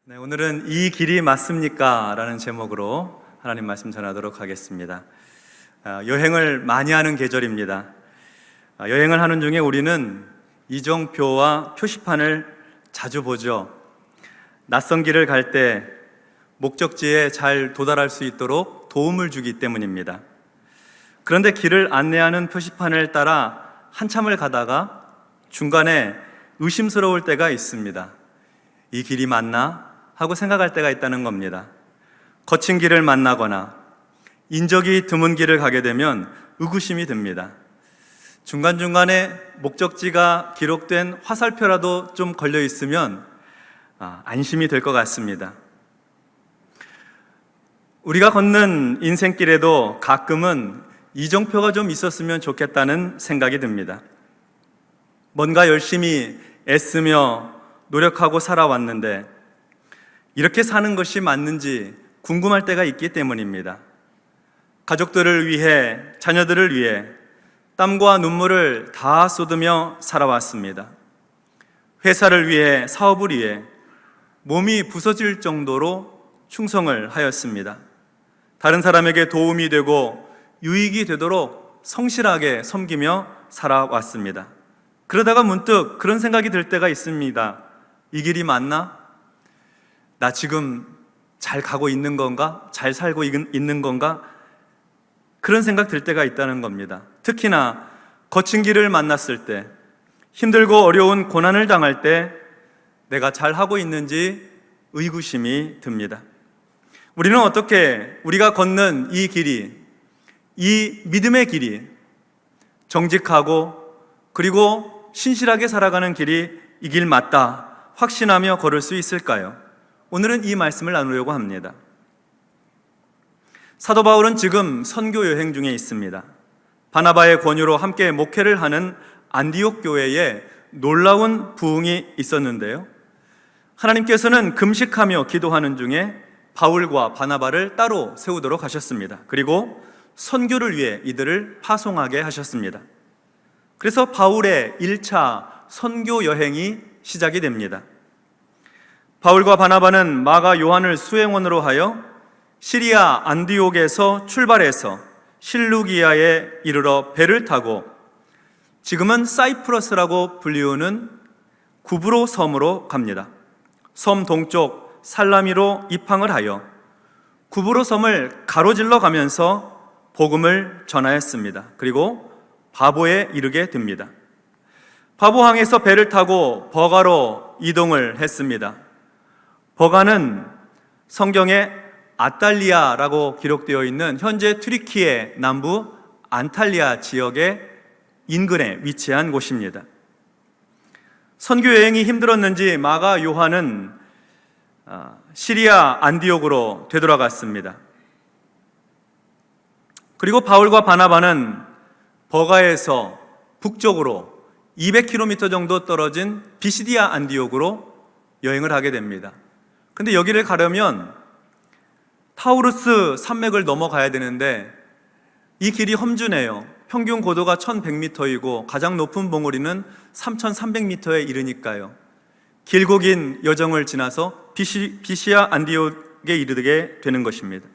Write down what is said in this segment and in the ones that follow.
네, 오늘은 이 길이 맞습니까? 라는 제목으로 하나님 말씀 전하도록 하겠습니다. 여행을 많이 하는 계절입니다. 여행을 하는 중에 우리는 이정표와 표시판을 자주 보죠. 낯선 길을 갈 때 목적지에 잘 도달할 수 있도록 도움을 주기 때문입니다. 그런데 길을 안내하는 표시판을 따라 한참을 가다가 중간에 의심스러울 때가 있습니다. 이 길이 맞나? 하고 생각할 때가 있다는 겁니다. 거친 길을 만나거나 인적이 드문 길을 가게 되면 의구심이 듭니다. 중간중간에 목적지가 기록된 화살표라도 좀 걸려 있으면 안심이 될 것 같습니다. 우리가 걷는 인생길에도 가끔은 이정표가 좀 있었으면 좋겠다는 생각이 듭니다. 뭔가 열심히 애쓰며 노력하고 살아왔는데 이렇게 사는 것이 맞는지 궁금할 때가 있기 때문입니다. 가족들을 위해, 자녀들을 위해 땀과 눈물을 다 쏟으며 살아왔습니다. 회사를 위해, 사업을 위해 몸이 부서질 정도로 충성을 하였습니다. 다른 사람에게 도움이 되고 유익이 되도록 성실하게 섬기며 살아왔습니다. 그러다가 문득 그런 생각이 들 때가 있습니다. 이 길이 맞나? 나 지금 잘 가고 있는 건가? 잘 살고 있는 건가? 그런 생각 들 때가 있다는 겁니다. 특히나 거친 길을 만났을 때, 힘들고 어려운 고난을 당할 때 내가 잘 하고 있는지 의구심이 듭니다. 우리는 어떻게 우리가 걷는 이 길이, 이 믿음의 길이 정직하고 그리고 신실하게 살아가는 길이 이 길 맞다 확신하며 걸을 수 있을까요? 오늘은 이 말씀을 나누려고 합니다. 사도 바울은 지금 선교 여행 중에 있습니다. 바나바의 권유로 함께 목회를 하는 안디옥 교회에 놀라운 부흥이 있었는데요. 하나님께서는 금식하며 기도하는 중에 바울과 바나바를 따로 세우도록 하셨습니다. 그리고 선교를 위해 이들을 파송하게 하셨습니다. 그래서 바울의 1차 선교 여행이 시작이 됩니다. 바울과 바나바는 마가 요한을 수행원으로 하여 시리아 안디옥에서 출발해서 실루기아에 이르러 배를 타고 지금은 사이프러스라고 불리우는 구브로 섬으로 갑니다. 섬 동쪽 살라미로 입항을 하여 구브로 섬을 가로질러 가면서 복음을 전하였습니다. 그리고 바보에 이르게 됩니다. 바보항에서 배를 타고 버가로 이동을 했습니다. 버가는 성경에 아탈리아라고 기록되어 있는 현재 튀르키예 남부 안탈리아 지역의 인근에 위치한 곳입니다. 선교 여행이 힘들었는지 마가 요한은 시리아 안디옥으로 되돌아갔습니다. 그리고 바울과 바나바는 버가에서 북쪽으로 200km 정도 떨어진 비시디아 안디옥으로 여행을 하게 됩니다. 근데 여기를 가려면 타우루스 산맥을 넘어가야 되는데 이 길이 험준해요. 평균 고도가 1100m이고 가장 높은 봉우리는 3300m에 이르니까요. 길고 긴 여정을 지나서 비시아 안디옥에 이르게 되는 것입니다.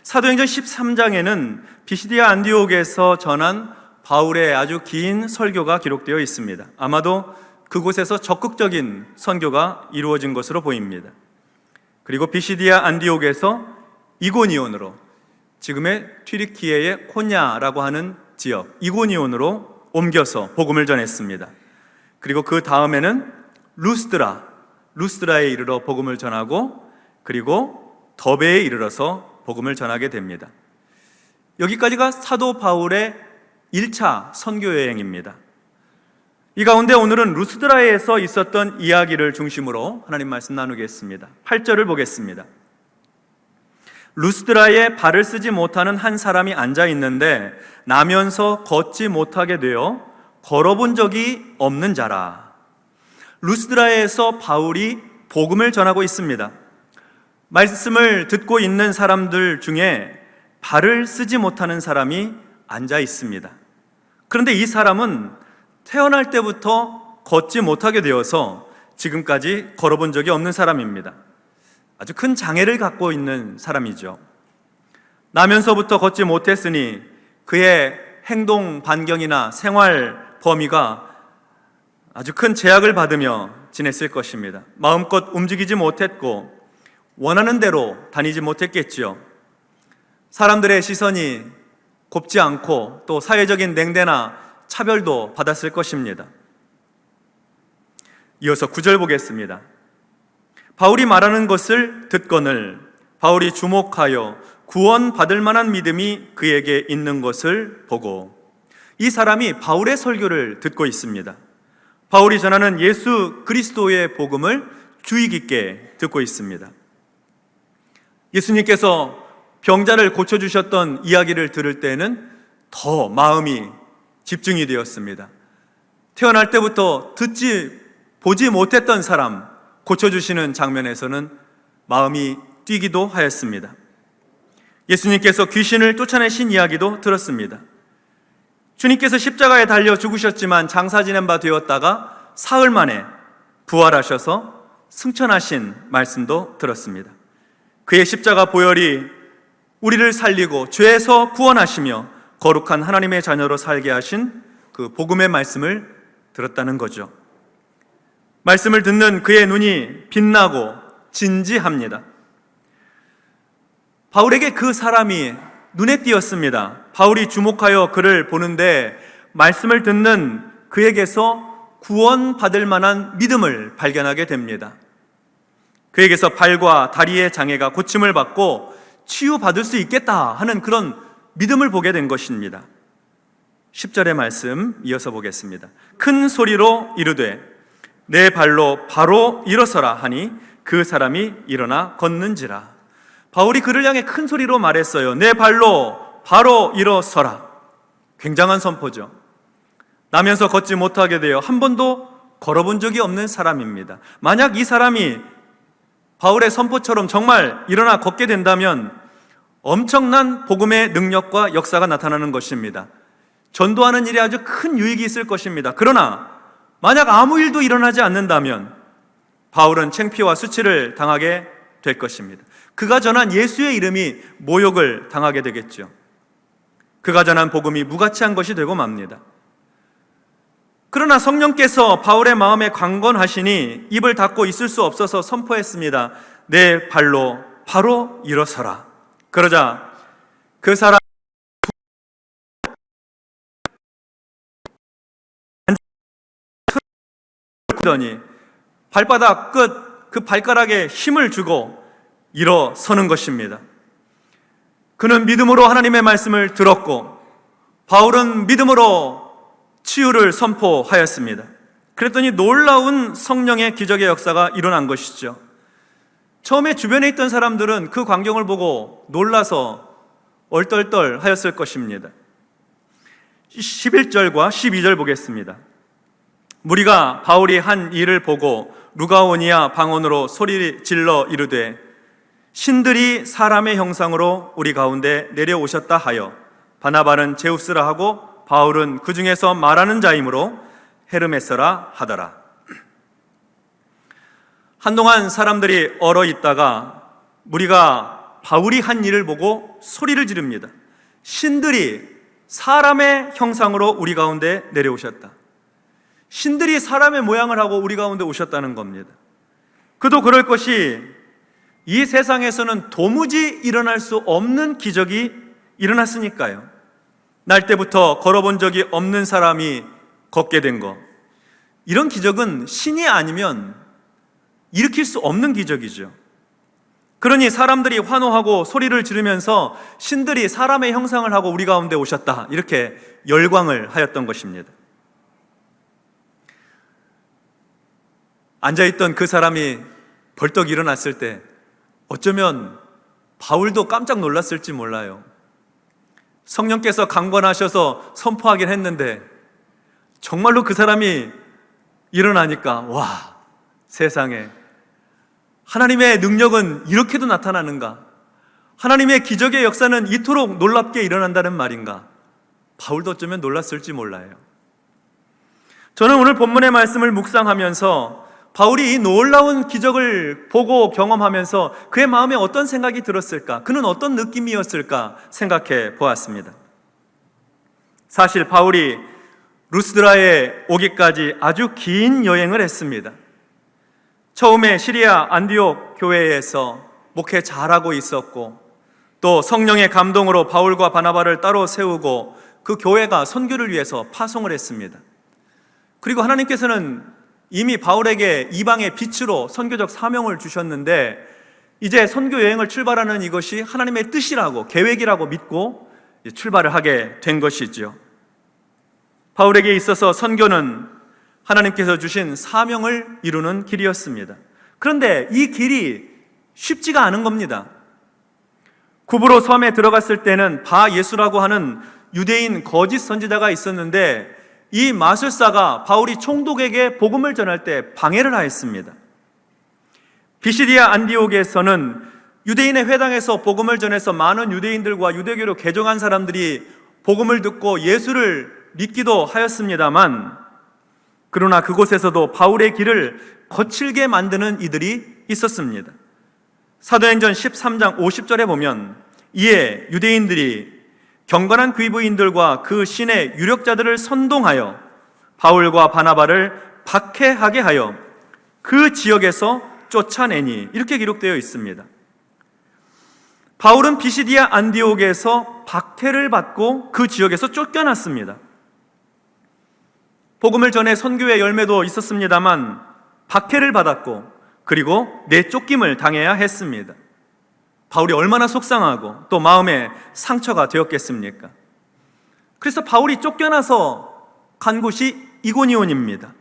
사도행전 13장에는 비시디아 안디옥에서 전한 바울의 아주 긴 설교가 기록되어 있습니다. 아마도 그곳에서 적극적인 선교가 이루어진 것으로 보입니다. 그리고 비시디아 안디옥에서 이고니온으로, 지금의 튀르키예의 코냐라고 하는 지역 이고니온으로 옮겨서 복음을 전했습니다. 그리고 그 다음에는 루스드라에 이르러 복음을 전하고 그리고 더베에 이르러서 복음을 전하게 됩니다. 여기까지가 사도 바울의 1차 선교 여행입니다. 이 가운데 오늘은 루스드라에서 있었던 이야기를 중심으로 하나님 말씀 나누겠습니다. 8절을 보겠습니다. 루스드라에 발을 쓰지 못하는 한 사람이 앉아 있는데 나면서 걷지 못하게 되어 걸어본 적이 없는 자라. 루스드라에서 바울이 복음을 전하고 있습니다. 말씀을 듣고 있는 사람들 중에 발을 쓰지 못하는 사람이 앉아 있습니다. 그런데 이 사람은 태어날 때부터 걷지 못하게 되어서 지금까지 걸어본 적이 없는 사람입니다. 아주 큰 장애를 갖고 있는 사람이죠. 나면서부터 걷지 못했으니 그의 행동 반경이나 생활 범위가 아주 큰 제약을 받으며 지냈을 것입니다. 마음껏 움직이지 못했고 원하는 대로 다니지 못했겠지요. 사람들의 시선이 곱지 않고 또 사회적인 냉대나 차별도 받았을 것입니다. 이어서 9절 보겠습니다. 바울이 말하는 것을 듣거늘 바울이 주목하여 구원받을 만한 믿음이 그에게 있는 것을 보고, 이 사람이 바울의 설교를 듣고 있습니다. 바울이 전하는 예수 그리스도의 복음을 주의 깊게 듣고 있습니다. 예수님께서 병자를 고쳐주셨던 이야기를 들을 때는 더 마음이 집중이 되었습니다. 태어날 때부터 보지 못했던 사람 고쳐주시는 장면에서는 마음이 뛰기도 하였습니다. 예수님께서 귀신을 쫓아내신 이야기도 들었습니다. 주님께서 십자가에 달려 죽으셨지만 장사 지낸 바 되었다가 사흘 만에 부활하셔서 승천하신 말씀도 들었습니다. 그의 십자가 보혈이 우리를 살리고 죄에서 구원하시며 거룩한 하나님의 자녀로 살게 하신 그 복음의 말씀을 들었다는 거죠. 말씀을 듣는 그의 눈이 빛나고 진지합니다. 바울에게 그 사람이 눈에 띄었습니다. 바울이 주목하여 그를 보는데 말씀을 듣는 그에게서 구원받을 만한 믿음을 발견하게 됩니다. 그에게서 발과 다리의 장애가 고침을 받고 치유받을 수 있겠다 하는 그런 믿음을 보게 된 것입니다. 10절의 말씀 이어서 보겠습니다. 큰 소리로 이르되 내 발로 바로 일어서라 하니 그 사람이 일어나 걷는지라. 바울이 그를 향해 큰 소리로 말했어요. 내 발로 바로 일어서라. 굉장한 선포죠. 나면서 걷지 못하게 되어 한 번도 걸어본 적이 없는 사람입니다. 만약 이 사람이 바울의 선포처럼 정말 일어나 걷게 된다면 엄청난 복음의 능력과 역사가 나타나는 것입니다. 전도하는 일에 아주 큰 유익이 있을 것입니다. 그러나 만약 아무 일도 일어나지 않는다면 바울은 창피와 수치를 당하게 될 것입니다. 그가 전한 예수의 이름이 모욕을 당하게 되겠죠. 그가 전한 복음이 무가치한 것이 되고 맙니다. 그러나 성령께서 바울의 마음에 강건하시니 입을 닫고 있을 수 없어서 선포했습니다. 내 발로 바로 일어서라. 그러자 그 사람 더니 발바닥 끝 그 발가락에 힘을 주고 일어서는 것입니다. 그는 믿음으로 하나님의 말씀을 들었고 바울은 믿음으로 치유를 선포하였습니다. 그랬더니 놀라운 성령의 기적의 역사가 일어난 것이죠. 처음에 주변에 있던 사람들은 그 광경을 보고 놀라서 얼떨떨 하였을 것입니다. 11절과 12절 보겠습니다. 무리가 바울이 한 일을 보고 루가오니아 방언으로 소리 질러 이르되 신들이 사람의 형상으로 우리 가운데 내려오셨다 하여 바나바는 제우스라 하고 바울은 그 중에서 말하는 자이므로 헤르메스라 하더라. 한동안 사람들이 얼어 있다가 무리가 바울이 한 일을 보고 소리를 지릅니다. 신들이 사람의 형상으로 우리 가운데 내려오셨다. 신들이 사람의 모양을 하고 우리 가운데 오셨다는 겁니다. 그도 그럴 것이 이 세상에서는 도무지 일어날 수 없는 기적이 일어났으니까요. 날 때부터 걸어본 적이 없는 사람이 걷게 된 것, 이런 기적은 신이 아니면 일으킬 수 없는 기적이죠. 그러니 사람들이 환호하고 소리를 지르면서 신들이 사람의 형상을 하고 우리 가운데 오셨다, 이렇게 열광을 하였던 것입니다. 앉아있던 그 사람이 벌떡 일어났을 때 어쩌면 바울도 깜짝 놀랐을지 몰라요. 성령께서 강권하셔서 선포하긴 했는데 정말로 그 사람이 일어나니까 와, 세상에 하나님의 능력은 이렇게도 나타나는가? 하나님의 기적의 역사는 이토록 놀랍게 일어난다는 말인가? 바울도 어쩌면 놀랐을지 몰라요. 저는 오늘 본문의 말씀을 묵상하면서 바울이 이 놀라운 기적을 보고 경험하면서 그의 마음에 어떤 생각이 들었을까? 그는 어떤 느낌이었을까? 생각해 보았습니다. 사실 바울이 루스드라에 오기까지 아주 긴 여행을 했습니다. 처음에 시리아 안디옥 교회에서 목회 잘하고 있었고, 또 성령의 감동으로 바울과 바나바를 따로 세우고 그 교회가 선교를 위해서 파송을 했습니다. 그리고 하나님께서는 이미 바울에게 이방의 빛으로 선교적 사명을 주셨는데, 이제 선교 여행을 출발하는 이것이 하나님의 뜻이라고, 계획이라고 믿고 출발을 하게 된 것이죠. 바울에게 있어서 선교는 하나님께서 주신 사명을 이루는 길이었습니다. 그런데 이 길이 쉽지가 않은 겁니다. 구브로 섬에 들어갔을 때는 바 예수라고 하는 유대인 거짓 선지자가 있었는데, 이 마술사가 바울이 총독에게 복음을 전할 때 방해를 하였습니다. 비시디아 안디옥에서는 유대인의 회당에서 복음을 전해서 많은 유대인들과 유대교로 개종한 사람들이 복음을 듣고 예수를 믿기도 하였습니다만, 그러나 그곳에서도 바울의 길을 거칠게 만드는 이들이 있었습니다. 사도행전 13장 50절에 보면, 이에 유대인들이 경건한 귀부인들과 그 신의 유력자들을 선동하여 바울과 바나바를 박해하게 하여 그 지역에서 쫓아내니, 이렇게 기록되어 있습니다. 바울은 비시디아 안디옥에서 박해를 받고 그 지역에서 쫓겨났습니다. 복음을 전해 선교의 열매도 있었습니다만 박해를 받았고, 그리고 내쫓김을 당해야 했습니다. 바울이 얼마나 속상하고 또 마음에 상처가 되었겠습니까? 그래서 바울이 쫓겨나서 간 곳이 이고니온입니다.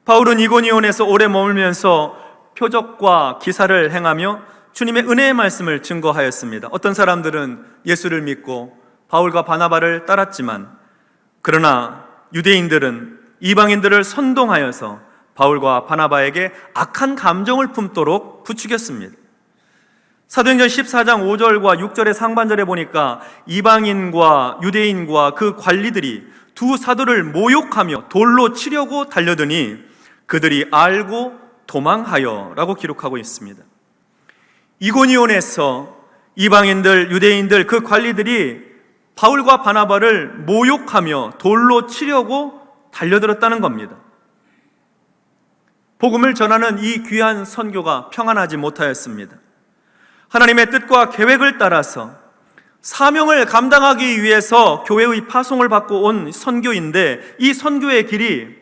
바울은 이고니온에서 오래 머물면서 표적과 기사를 행하며 주님의 은혜의 말씀을 증거하였습니다. 어떤 사람들은 예수를 믿고 바울과 바나바를 따랐지만, 그러나 유대인들은 이방인들을 선동하여서 바울과 바나바에게 악한 감정을 품도록 부추겼습니다. 사도행전 14장 5절과 6절의 상반절에 보니까 이방인과 유대인과 그 관리들이 두 사도를 모욕하며 돌로 치려고 달려드니 그들이 알고 도망하여 라고 기록하고 있습니다. 이고니온에서 이방인들, 유대인들, 그 관리들이 바울과 바나바를 모욕하며 돌로 치려고 달려들었다는 겁니다. 복음을 전하는 이 귀한 선교가 평안하지 못하였습니다. 하나님의 뜻과 계획을 따라서 사명을 감당하기 위해서 교회의 파송을 받고 온 선교인데, 이 선교의 길이,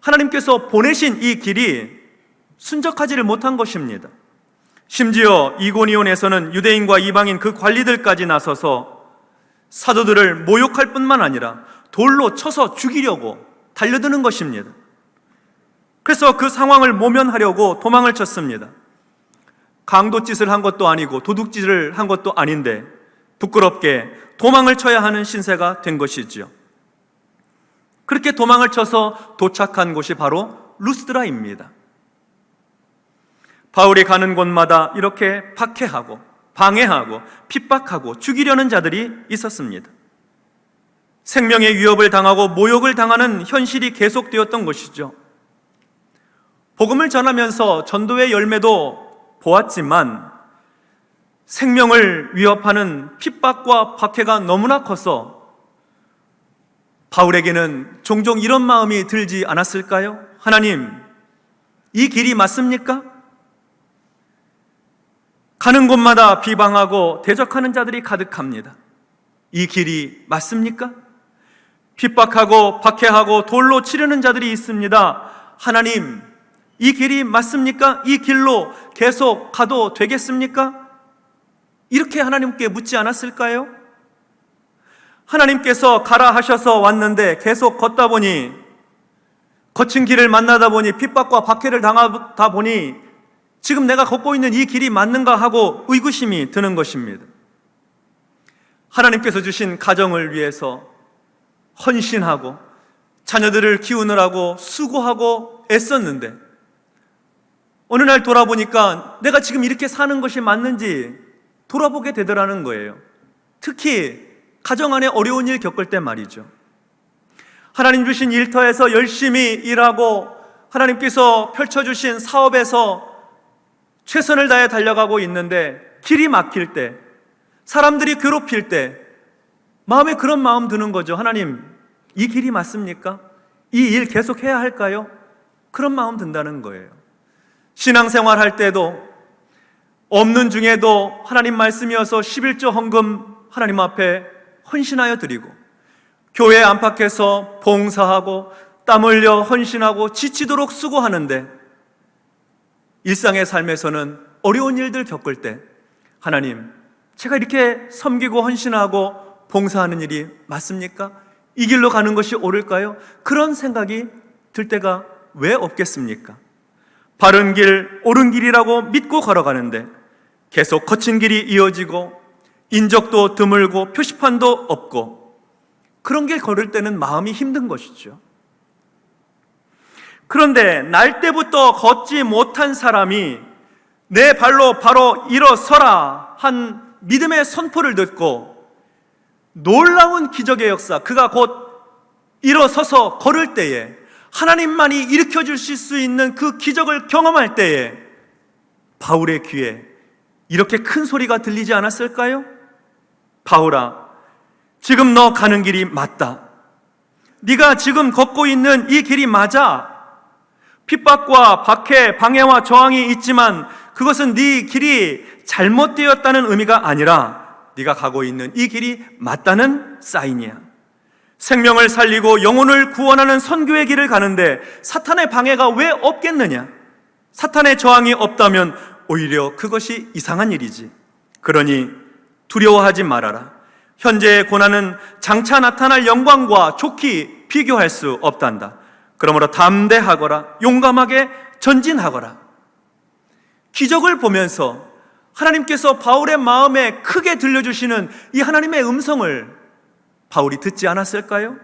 하나님께서 보내신 이 길이 순적하지를 못한 것입니다. 심지어 이고니온에서는 유대인과 이방인 그 관리들까지 나서서 사도들을 모욕할 뿐만 아니라 돌로 쳐서 죽이려고 달려드는 것입니다. 그래서 그 상황을 모면하려고 도망을 쳤습니다. 강도짓을 한 것도 아니고 도둑질을 한 것도 아닌데 부끄럽게 도망을 쳐야 하는 신세가 된 것이지요. 그렇게 도망을 쳐서 도착한 곳이 바로 루스드라입니다. 바울이 가는 곳마다 이렇게 박해하고 방해하고 핍박하고 죽이려는 자들이 있었습니다. 생명의 위협을 당하고 모욕을 당하는 현실이 계속되었던 것이죠. 복음을 전하면서 전도의 열매도 보았지만 생명을 위협하는 핍박과 박해가 너무나 커서 바울에게는 종종 이런 마음이 들지 않았을까요? 하나님, 이 길이 맞습니까? 가는 곳마다 비방하고 대적하는 자들이 가득합니다. 이 길이 맞습니까? 핍박하고 박해하고 돌로 치려는 자들이 있습니다. 하나님, 이 길이 맞습니까? 이 길로 계속 가도 되겠습니까? 이렇게 하나님께 묻지 않았을까요? 하나님께서 가라 하셔서 왔는데 계속 걷다 보니, 거친 길을 만나다 보니, 핍박과 박해를 당하다 보니 지금 내가 걷고 있는 이 길이 맞는가 하고 의구심이 드는 것입니다. 하나님께서 주신 가정을 위해서 헌신하고 자녀들을 키우느라고 수고하고 애썼는데 어느 날 돌아보니까 내가 지금 이렇게 사는 것이 맞는지 돌아보게 되더라는 거예요. 특히 가정 안에 어려운 일 겪을 때 말이죠. 하나님 주신 일터에서 열심히 일하고 하나님께서 펼쳐주신 사업에서 최선을 다해 달려가고 있는데 길이 막힐 때, 사람들이 괴롭힐 때 마음에 그런 마음 드는 거죠. 하나님, 이 길이 맞습니까? 이 일 계속 해야 할까요? 그런 마음 든다는 거예요. 신앙생활 할 때도 없는 중에도 하나님 말씀이어서 11조 헌금 하나님 앞에 헌신하여 드리고, 교회 안팎에서 봉사하고 땀 흘려 헌신하고 지치도록 수고하는데, 일상의 삶에서는 어려운 일들 겪을 때 하나님, 제가 이렇게 섬기고 헌신하고 봉사하는 일이 맞습니까? 이 길로 가는 것이 옳을까요? 그런 생각이 들 때가 왜 없겠습니까? 바른 길, 옳은 길이라고 믿고 걸어가는데 계속 거친 길이 이어지고 인적도 드물고 표시판도 없고, 그런 길 걸을 때는 마음이 힘든 것이죠. 그런데 날 때부터 걷지 못한 사람이 내 발로 바로 일어서라 한 믿음의 선포를 듣고 놀라운 기적의 역사, 그가 곧 일어서서 걸을 때에 하나님만이 일으켜 주실 수 있는 그 기적을 경험할 때에 바울의 귀에 이렇게 큰 소리가 들리지 않았을까요? 바울아, 지금 너 가는 길이 맞다. 네가 지금 걷고 있는 이 길이 맞아. 핍박과 박해, 방해와 저항이 있지만 그것은 네 길이 잘못되었다는 의미가 아니라 네가 가고 있는 이 길이 맞다는 사인이야. 생명을 살리고 영혼을 구원하는 선교의 길을 가는데 사탄의 방해가 왜 없겠느냐? 사탄의 저항이 없다면 오히려 그것이 이상한 일이지. 그러니 두려워하지 말아라. 현재의 고난은 장차 나타날 영광과 좋게 비교할 수 없단다. 그러므로 담대하거라, 용감하게 전진하거라. 기적을 보면서 하나님께서 바울의 마음에 크게 들려주시는 이 하나님의 음성을 바울이 듣지 않았을까요?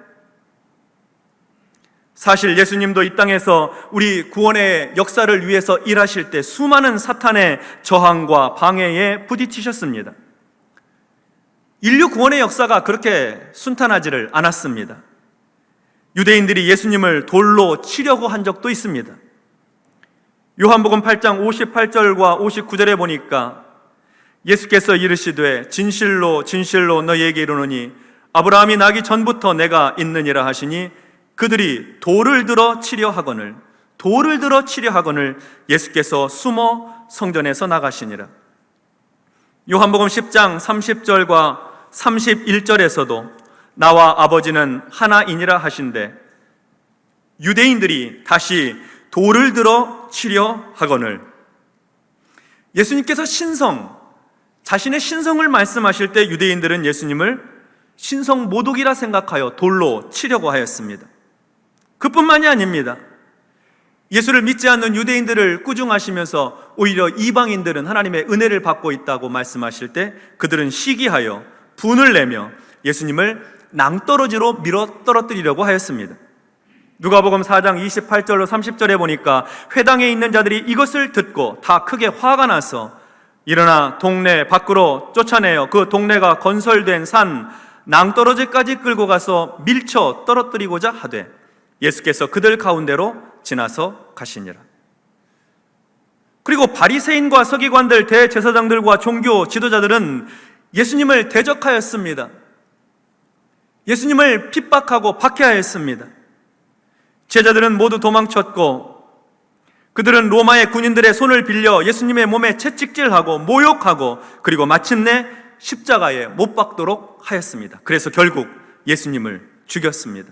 사실 예수님도 이 땅에서 우리 구원의 역사를 위해서 일하실 때 수많은 사탄의 저항과 방해에 부딪히셨습니다. 인류 구원의 역사가 그렇게 순탄하지를 않았습니다. 유대인들이 예수님을 돌로 치려고 한 적도 있습니다. 요한복음 8장 58절과 59절에 보니까 예수께서 이르시되 진실로 진실로 너희에게 이르노니 아브라함이 나기 전부터 내가 있느니라 하시니 그들이 돌을 들어 치려 하거늘 예수께서 숨어 성전에서 나가시니라. 요한복음 10장 30절과 31절에서도 나와 아버지는 하나이니라 하신대 유대인들이 다시 돌을 들어 치려 하거늘. 예수님께서 자신의 신성을 말씀하실 때 유대인들은 예수님을 신성 모독이라 생각하여 돌로 치려고 하였습니다. 그뿐만이 아닙니다. 예수를 믿지 않는 유대인들을 꾸중하시면서 오히려 이방인들은 하나님의 은혜를 받고 있다고 말씀하실 때 그들은 시기하여 분을 내며 예수님을 낭떠러지로 밀어 떨어뜨리려고 하였습니다. 누가복음 4장 28절로 30절에 보니까 회당에 있는 자들이 이것을 듣고 다 크게 화가 나서 일어나 동네 밖으로 쫓아내어 그 동네가 건설된 산 낭떠러지까지 끌고 가서 밀쳐 떨어뜨리고자 하되 예수께서 그들 가운데로 지나서 가시니라. 그리고 바리새인과 서기관들, 대제사장들과 종교 지도자들은 예수님을 대적하였습니다. 예수님을 핍박하고 박해하였습니다. 제자들은 모두 도망쳤고 그들은 로마의 군인들의 손을 빌려 예수님의 몸에 채찍질하고 모욕하고 그리고 마침내 십자가에 못 박도록 하였습니다. 그래서 결국 예수님을 죽였습니다.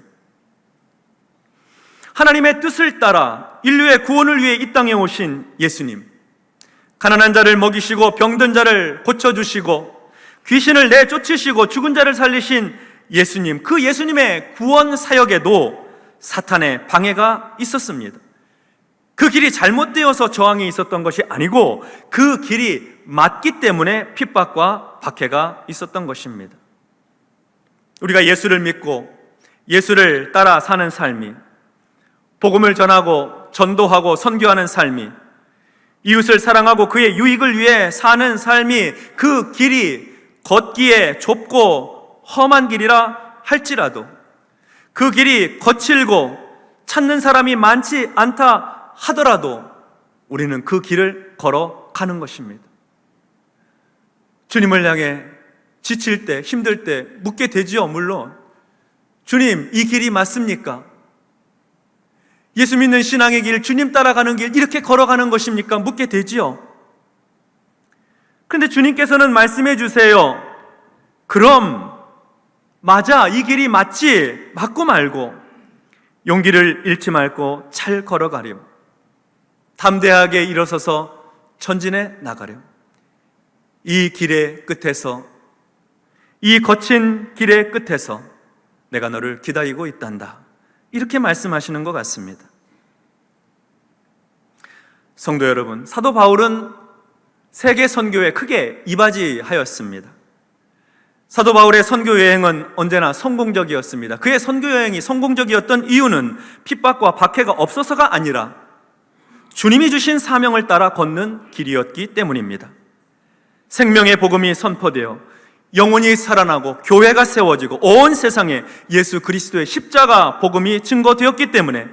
하나님의 뜻을 따라 인류의 구원을 위해 이 땅에 오신 예수님, 가난한 자를 먹이시고 병든 자를 고쳐주시고 귀신을 내쫓으시고 죽은 자를 살리신 예수님, 그 예수님의 구원 사역에도 사탄의 방해가 있었습니다. 그 길이 잘못되어서 저항이 있었던 것이 아니고 그 길이 맞기 때문에 핍박과 박해가 있었던 것입니다. 우리가 예수를 믿고 예수를 따라 사는 삶이, 복음을 전하고 전도하고 선교하는 삶이, 이웃을 사랑하고 그의 유익을 위해 사는 삶이, 그 길이 걷기에 좁고 험한 길이라 할지라도 그 길이 거칠고 찾는 사람이 많지 않다 하더라도 우리는 그 길을 걸어가는 것입니다. 주님을 향해 지칠 때, 힘들 때 묻게 되지요. 물론 주님, 이 길이 맞습니까? 예수 믿는 신앙의 길, 주님 따라가는 길, 이렇게 걸어가는 것입니까? 묻게 되지요. 그런데 주님께서는 말씀해 주세요. 그럼 맞아, 이 길이 맞지, 맞고 말고 용기를 잃지 말고 잘 걸어가렴. 담대하게 일어서서 전진해 나가렴. 이 길의 끝에서, 이 거친 길의 끝에서 내가 너를 기다리고 있단다. 이렇게 말씀하시는 것 같습니다. 성도 여러분, 사도 바울은 세계 선교에 크게 이바지하였습니다. 사도 바울의 선교 여행은 언제나 성공적이었습니다. 그의 선교 여행이 성공적이었던 이유는 핍박과 박해가 없어서가 아니라 주님이 주신 사명을 따라 걷는 길이었기 때문입니다. 생명의 복음이 선포되어 영혼이 살아나고 교회가 세워지고 온 세상에 예수 그리스도의 십자가 복음이 증거되었기 때문에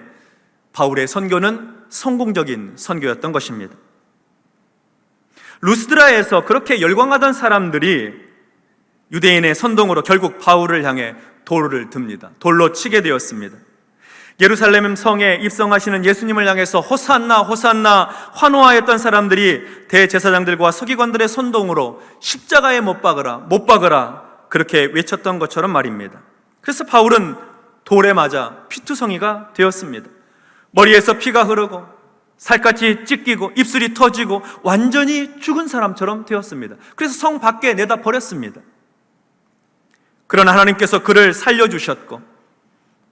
바울의 선교는 성공적인 선교였던 것입니다. 루스드라에서 그렇게 열광하던 사람들이 유대인의 선동으로 결국 바울을 향해 돌을 듭니다. 돌로 치게 되었습니다. 예루살렘 성에 입성하시는 예수님을 향해서 호산나 호산나 환호하였던 사람들이 대제사장들과 서기관들의 선동으로 십자가에 못 박으라 그렇게 외쳤던 것처럼 말입니다. 그래서 바울은 돌에 맞아 피투성이가 되었습니다. 머리에서 피가 흐르고 살갗이 찢기고 입술이 터지고 완전히 죽은 사람처럼 되었습니다. 그래서 성 밖에 내다 버렸습니다. 그러나 하나님께서 그를 살려주셨고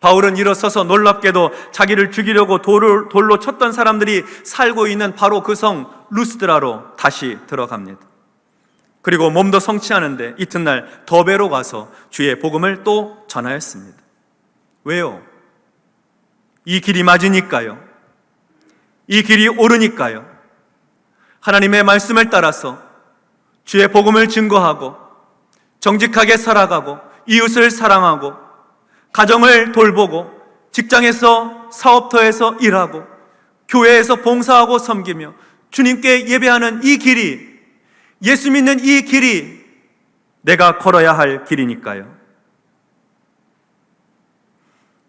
바울은 일어서서 놀랍게도 자기를 죽이려고 돌로 쳤던 사람들이 살고 있는 바로 그 성 루스드라로 다시 들어갑니다. 그리고 몸도 성취하는데 이튿날 더베로 가서 주의 복음을 또 전하였습니다. 왜요? 이 길이 맞으니까요. 이 길이 옳으니까요. 하나님의 말씀을 따라서 주의 복음을 증거하고 정직하게 살아가고 이웃을 사랑하고 가정을 돌보고 직장에서 사업터에서 일하고 교회에서 봉사하고 섬기며 주님께 예배하는 이 길이, 예수 믿는 이 길이 내가 걸어야 할 길이니까요.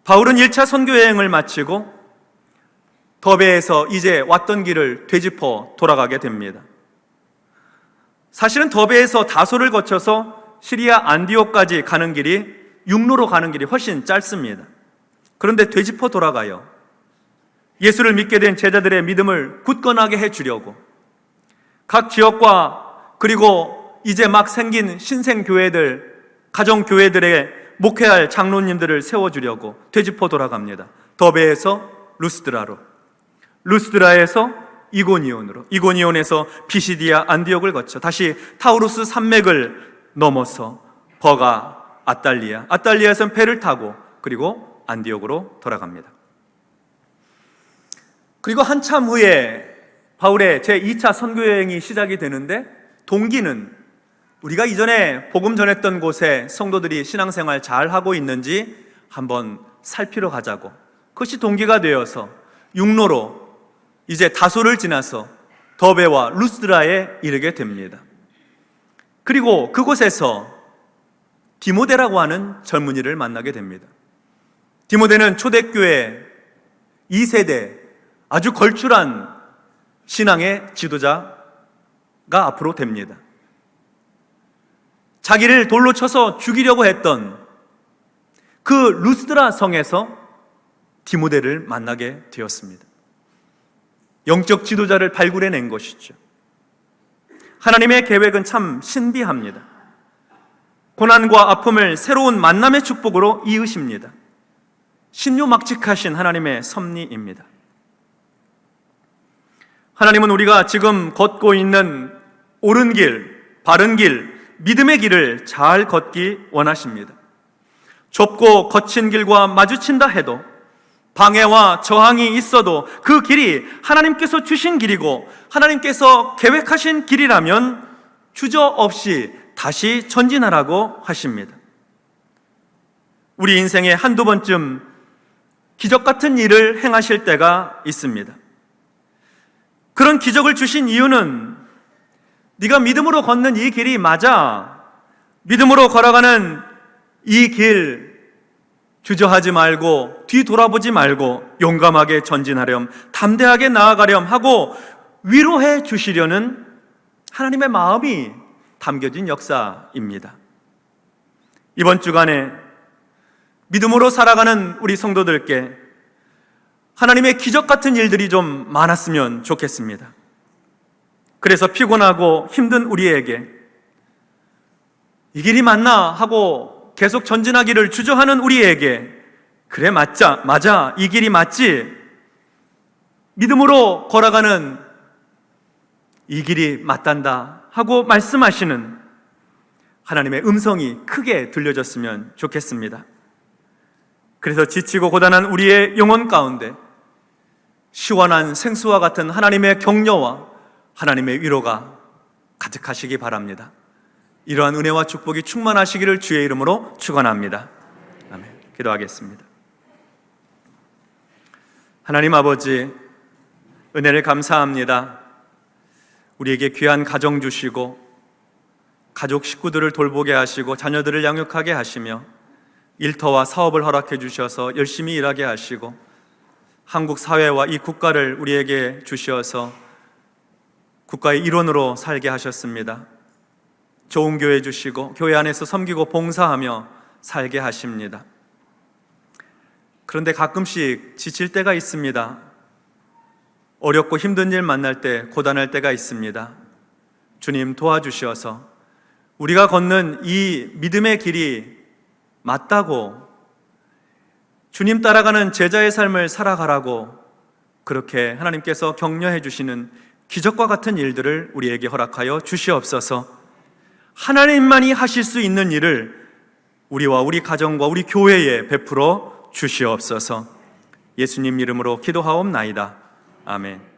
바울은 1차 선교 여행을 마치고 더베에서 이제 왔던 길을 되짚어 돌아가게 됩니다. 사실은 더베에서 다소를 거쳐서 시리아 안디옥까지 가는 길이 육로로 가는 길이 훨씬 짧습니다. 그런데 되짚어 돌아가요. 예수를 믿게 된 제자들의 믿음을 굳건하게 해주려고 각 지역과 그리고 이제 막 생긴 신생교회들, 가정교회들에 목회할 장로님들을 세워주려고 되짚어 돌아갑니다. 더베에서 루스드라로, 루스드라에서 이고니온으로, 이고니온에서 피시디아 안디옥을 거쳐 다시 타우루스 산맥을 넘어서 버가 아탈리아, 아탈리아에서는 배를 타고 그리고 안디옥으로 돌아갑니다. 그리고 한참 후에 바울의 제2차 선교여행이 시작이 되는데 동기는 우리가 이전에 복음 전했던 곳에 성도들이 신앙생활 잘 하고 있는지 한번 살피러 가자고, 그것이 동기가 되어서 육로로 이제 다소를 지나서 더베와 루스드라에 이르게 됩니다. 그리고 그곳에서 디모데라고 하는 젊은이를 만나게 됩니다. 디모데는 초대교회 2세대 아주 걸출한 신앙의 지도자가 앞으로 됩니다. 자기를 돌로 쳐서 죽이려고 했던 그 루스드라 성에서 디모데를 만나게 되었습니다. 영적 지도자를 발굴해낸 것이죠. 하나님의 계획은 참 신비합니다. 고난과 아픔을 새로운 만남의 축복으로 이으십니다. 신묘막직하신 하나님의 섭리입니다. 하나님은 우리가 지금 걷고 있는 옳은 길, 바른 길, 믿음의 길을 잘 걷기 원하십니다. 좁고 거친 길과 마주친다 해도 방해와 저항이 있어도 그 길이 하나님께서 주신 길이고 하나님께서 계획하신 길이라면 주저없이 다시 전진하라고 하십니다. 우리 인생에 한두 번쯤 기적 같은 일을 행하실 때가 있습니다. 그런 기적을 주신 이유는 네가 믿음으로 걷는 이 길이 맞아. 믿음으로 걸어가는 이 길 주저하지 말고 뒤돌아보지 말고 용감하게 전진하렴, 담대하게 나아가렴 하고 위로해 주시려는 하나님의 마음이 담겨진 역사입니다. 이번 주간에 믿음으로 살아가는 우리 성도들께 하나님의 기적 같은 일들이 좀 많았으면 좋겠습니다. 그래서 피곤하고 힘든 우리에게 이 길이 맞나 하고 계속 전진하기를 주저하는 우리에게 그래 맞아 이 길이 맞지, 믿음으로 걸어가는 이 길이 맞단다 하고 말씀하시는 하나님의 음성이 크게 들려졌으면 좋겠습니다. 그래서 지치고 고단한 우리의 영혼 가운데 시원한 생수와 같은 하나님의 격려와 하나님의 위로가 가득하시기 바랍니다. 이러한 은혜와 축복이 충만하시기를 주의 이름으로 축원합니다. 아멘. 기도하겠습니다. 하나님 아버지, 은혜를 감사합니다. 우리에게 귀한 가정 주시고 가족 식구들을 돌보게 하시고 자녀들을 양육하게 하시며 일터와 사업을 허락해 주셔서 열심히 일하게 하시고 한국 사회와 이 국가를 우리에게 주셔서 국가의 일원으로 살게 하셨습니다. 좋은 교회 주시고 교회 안에서 섬기고 봉사하며 살게 하십니다. 그런데 가끔씩 지칠 때가 있습니다. 어렵고 힘든 일 만날 때, 고단할 때가 있습니다. 주님 도와주셔서 우리가 걷는 이 믿음의 길이 맞다고, 주님 따라가는 제자의 삶을 살아가라고 그렇게 하나님께서 격려해 주시는 기적과 같은 일들을 우리에게 허락하여 주시옵소서. 하나님만이 하실 수 있는 일을 우리와 우리 가정과 우리 교회에 베풀어 주시옵소서. 예수님 이름으로 기도하옵나이다. 아멘.